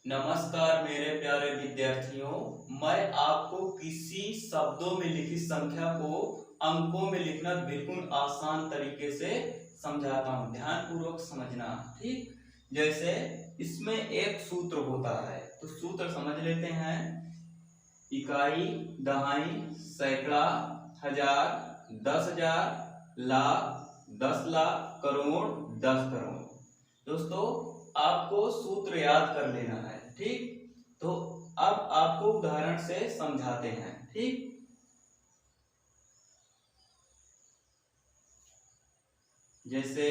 नमस्कार मेरे प्यारे विद्यार्थियों। मैं आपको किसी शब्दों में लिखी संख्या को अंकों में लिखना बिल्कुल आसान तरीके से समझाता हूँ। ध्यान पूर्वक समझना, ठीक। जैसे इसमें एक सूत्र होता है, तो सूत्र समझ लेते हैं। इकाई, दहाई, सैकड़ा, हजार, 10,000, लाख, 10 लाख, करोड़, 10 करोड़। दोस्तों, आपको सूत्र याद कर लेना है, ठीक। तो अब आपको उदाहरण से समझाते हैं, ठीक। जैसे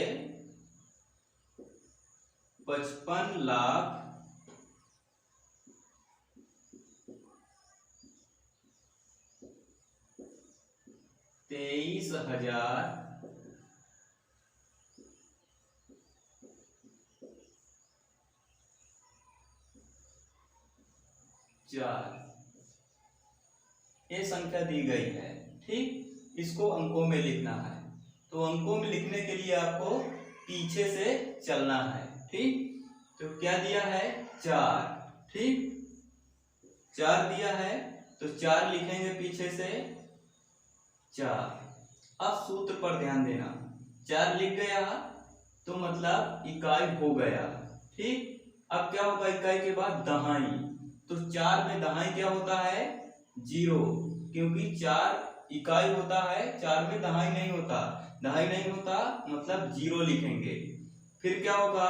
55 लाख 23,000 4 ये संख्या दी गई है, ठीक। इसको अंकों में लिखना है, तो अंकों में लिखने के लिए आपको पीछे से चलना है, ठीक। तो क्या दिया है? 4, ठीक। 4 दिया है तो 4 लिखेंगे पीछे से 4। अब सूत्र पर ध्यान देना। 4 लिख गया तो मतलब इकाई हो गया, ठीक। अब क्या होगा? इकाई के बाद दहाई, तो 4 में दहाई क्या होता है? 0, क्योंकि 4 इकाई होता है, 4 में दहाई नहीं होता। दहाई नहीं होता मतलब 0 लिखेंगे। फिर क्या होगा?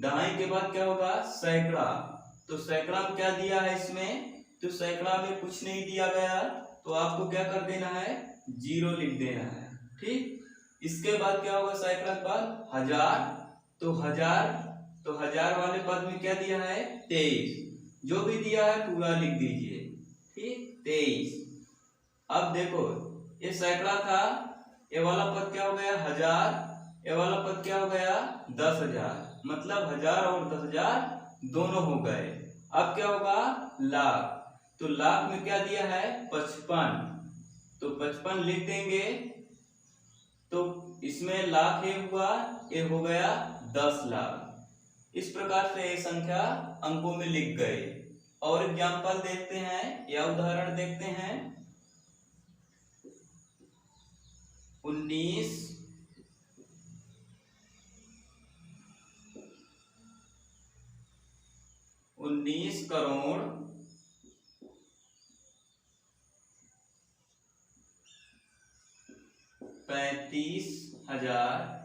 दहाई के बाद क्या होगा? सैकड़ा, तो सैकड़ा में क्या दिया है इसमें? तो सैकड़ा में कुछ नहीं दिया गया, तो आपको क्या कर देना है? 0 लिख देना है, ठीक। इसके बाद क्या होगा? सैकड़ा के बाद हजार, तो हजार, तो हजार वाले पद में क्या दिया है? 23। जो भी दिया है पूरा लिख दीजिए, ठीक। 23। अब देखो, ये सैकड़ा था, ये वाला पद क्या हो गया? हजार, ये वाला पद क्या हो गया? 10,000, मतलब 1000 और 10,000 दोनों हो गए। अब क्या होगा? लाख, तो लाख में क्या दिया है? 55, तो 55 लिख देंगे। तो इसमें लाख ये हुआ, ये हो गया 10 लाख। इस प्रकार से ये संख्या अंकों में लिख गए। और एग्जाम्पल देखते हैं या उदाहरण देखते हैं। 19 करोड़ 35,000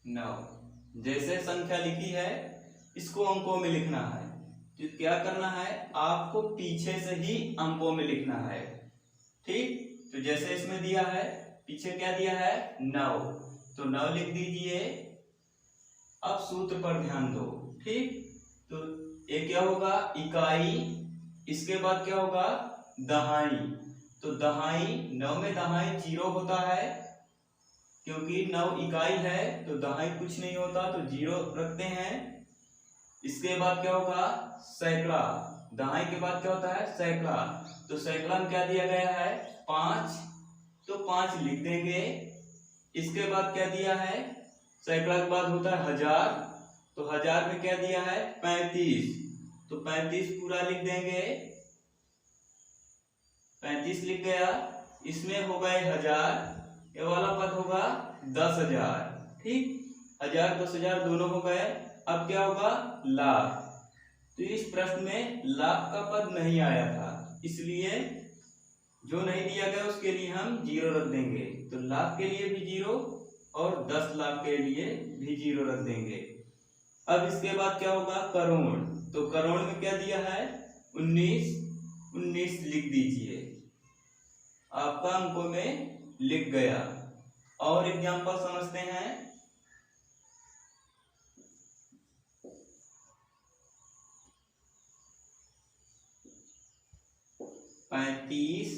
509। जैसे संख्या लिखी है इसको अंकों में लिखना है, तो क्या करना है? आपको पीछे से ही अंकों में लिखना है, ठीक। तो जैसे इसमें दिया है, पीछे क्या दिया है? 9, तो 9 लिख दीजिए। अब सूत्र पर ध्यान दो, ठीक। तो ये क्या होगा? इकाई, इसके बाद क्या होगा? दहाई, तो दहाई, 9 में दहाई 0 होता है, क्योंकि 9 इकाई है, तो दहाई कुछ नहीं होता, तो 0 रखते हैं। इसके बाद क्या होगा? सैकड़ा, दहाई के बाद क्या होता है? सैकड़ा, तो सैकड़ा में क्या दिया गया है? 5, तो 5 लिख देंगे। इसके बाद क्या दिया है? सैकड़ा के बाद होता है हजार, तो हजार में क्या दिया है? 35, तो 35 पूरा लिख देंगे। 35 लिख गया, इसमें हो गए हजार, ये वाला पद होगा 10,000, ठीक। 1000 10,000 दोनों हो गए। अब क्या होगा? लाख, तो इस प्रश्न में लाख का पद नहीं आया था, इसलिए जो नहीं दिया गया उसके लिए हम 0 रख देंगे। तो लाख के लिए भी 0 और 10 लाख के लिए भी 0 रख देंगे। अब इसके बाद क्या होगा? करोड़, तो करोड़ में क्या दिया है? 19, 19 लिख दीजिए। आपका अंकों में लिख गया। और एग्जाम्पल समझते हैं। 35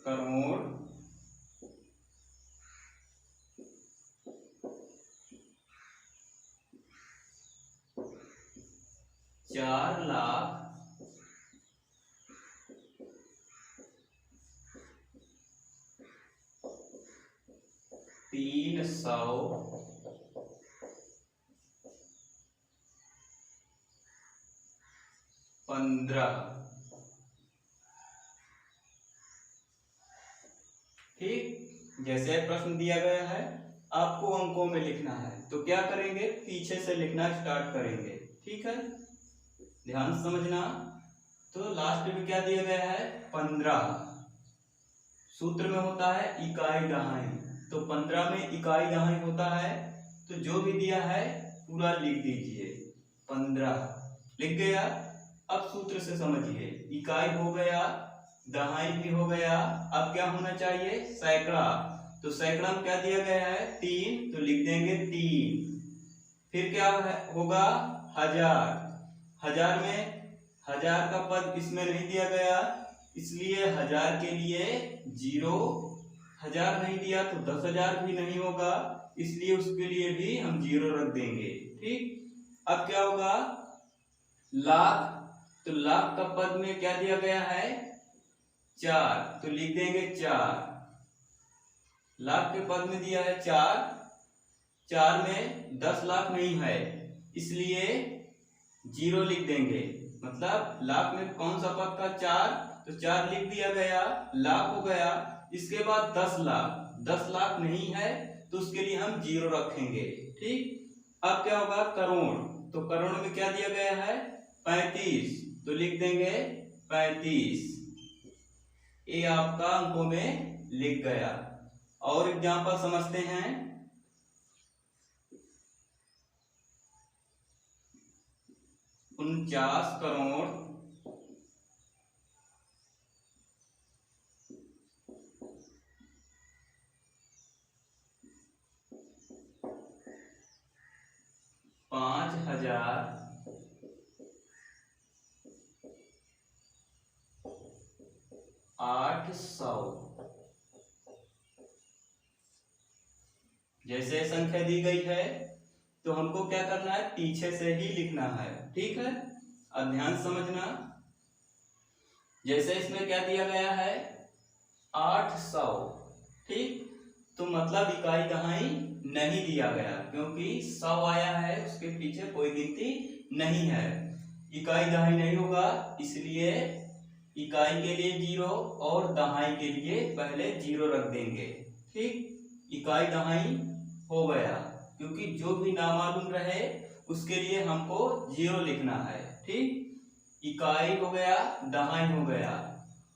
करोड़ 4,03,15। ठीक, जैसे प्रश्न दिया गया है आपको अंकों में लिखना है, तो क्या करेंगे, पीछे से लिखना स्टार्ट करेंगे। ठीक है, ध्यान समझना। तो लास्ट में क्या दिया गया है, 15। सूत्र में होता है इकाई दहाई, तो 15 में इकाई दहाई होता है, तो जो भी दिया है पूरा लिख दीजिए। 15 लिख गया। अब सूत्र से समझिए, इकाई हो गया, दहाई भी हो गया, अब क्या होना चाहिए, सैकड़ा। तो सैकड़ा में क्या दिया गया है, 3, तो लिख देंगे 3। फिर क्या होगा, हजार। हजार में हजार का पद इसमें नहीं दिया गया, इसलिए हजार के लिए 0। हजार नहीं दिया तो 10,000 भी नहीं होगा, इसलिए उसके लिए भी हम 0 रख देंगे। ठीक, अब क्या होगा, लाख। तो लाख का पद में क्या दिया गया है, 4, तो लिख देंगे 4। लाख के पद में दिया है 4, 4 में 10 लाख नहीं है, इसलिए 0 लिख देंगे। मतलब लाख में कौन सा पद था, 4, तो 4 लिख दिया गया, लाख हो गया। इसके बाद 10 लाख, 10 लाख नहीं है तो उसके लिए हम 0 रखेंगे। ठीक, अब क्या होगा, करोड़। तो करोड़ में क्या दिया गया है, 35, तो लिख देंगे 35। ये आपका अंकों में लिख गया। और एग्जांपल समझते हैं। 49 करोड़ 5,800। जैसे संख्या दी गई है तो हमको क्या करना है, पीछे से ही लिखना है। ठीक है, अब ध्यान समझना। जैसे इसमें क्या दिया गया है, 800। ठीक, तो मतलब इकाई दहाई नहीं दिया गया, क्योंकि 100 आया है, उसके पीछे कोई गिनती नहीं है, इकाई दहाई नहीं होगा, इसलिए इकाई के लिए 0 और दहाई के लिए पहले 0 रख देंगे। ठीक, इकाई दहाई हो गया, क्योंकि जो भी नामालूम रहे उसके लिए हमको 0 लिखना है। ठीक, इकाई हो गया, दहाई हो गया।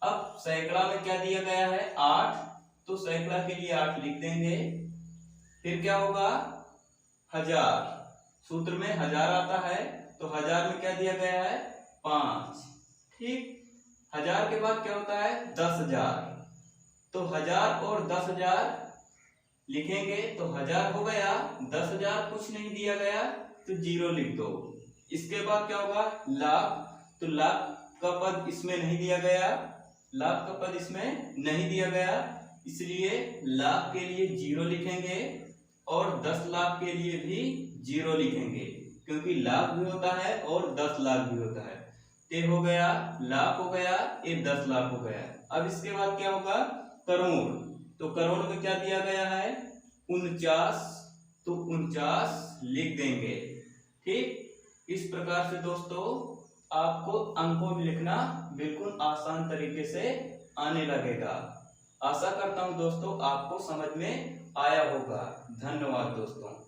अब सैकड़ा में क्या दिया गया है, 8, तो सैकड़ा के लिए 8 लिख देंगे। फिर क्या होगा, हजार। सूत्र में हजार आता है, तो हजार में क्या दिया गया है, 5। ठीक, हजार के बाद क्या होता है, 10,000। तो 1000 और 10,000 लिखेंगे, तो 1000 हो गया, 10,000 कुछ नहीं दिया गया तो 0 लिख दो। इसके बाद क्या होगा, लाख। तो लाख का पद इसमें नहीं दिया गया, लाख का पद इसमें नहीं दिया गया, इसलिए लाख के लिए 0 लिखेंगे और 10 लाख के लिए भी 0 लिखेंगे, क्योंकि लाख भी होता है और 10 लाख भी होता है। ये हो गया, लाख हो गया, ये 10 लाख हो गया। अब इसके बाद क्या होगा, करोड़। तो करोड़ में क्या दिया गया है, 49, तो 49 लिख देंगे। ठीक, इस प्रकार से दोस्तों आपको अंकों में लिखना बिल्कुल आसान तरीके से आने लगेगा। आशा करता हूं दोस्तों आपको समझ में आया होगा। धन्यवाद दोस्तों।